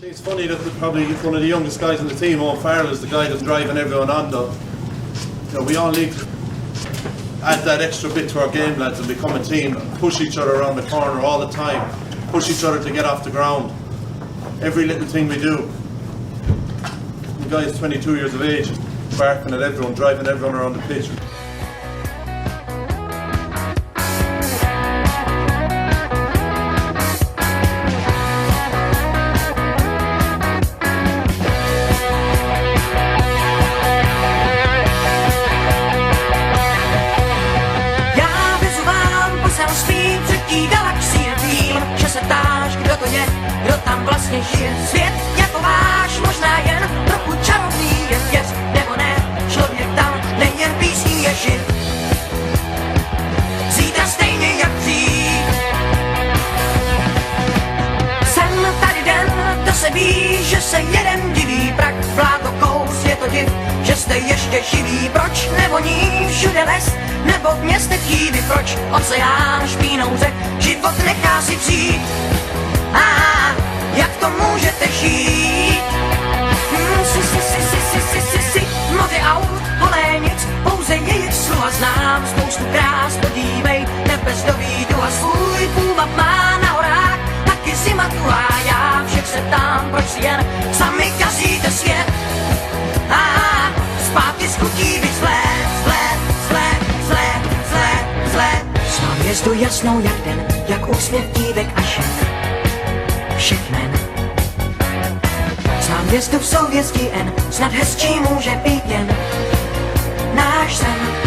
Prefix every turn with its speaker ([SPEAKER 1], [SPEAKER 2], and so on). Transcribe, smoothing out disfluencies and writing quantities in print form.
[SPEAKER 1] It's funny that probably one of the youngest guys in the team, Owen Farrell, is the guy that's driving everyone on. Though, we all need to add that extra bit to our game, lads, and become a team. Push each other around the corner all the time. Push each other to get off the ground. Every little thing we do. The guy's 22 years of age, barking at everyone, driving everyone around the pitch.
[SPEAKER 2] Kdo tam vlastně žije? Svět jako váš, možná jen trochu čarovný je věc, nebo ne, člověk tam nejen písní je žit. Zítra stejně jak dřív. Jsem tady den, to se ví, že se jeden diví prak vládl kous, je to div, že jste ještě živí. Proč nevoní všude les, nebo v městech chýby? Proč oceán špínou řek život nechá si přijít? Jak to můžete žít? Moře aut, holé nic, pouze jejich slova znám. Spoustu krás, podívej, nebezdový duch a svůj půvab má na horách. Taky zima tuhá, já všech se ptám, proč si jen sami kazíte svět. Zpátky z chutí být zlé. Snad hvězdu jasnou jak den, jak úsměv dívek a šen. Všechnen. Znám hvězdu v souvězdí N, snad hezčí může být jen náš sen.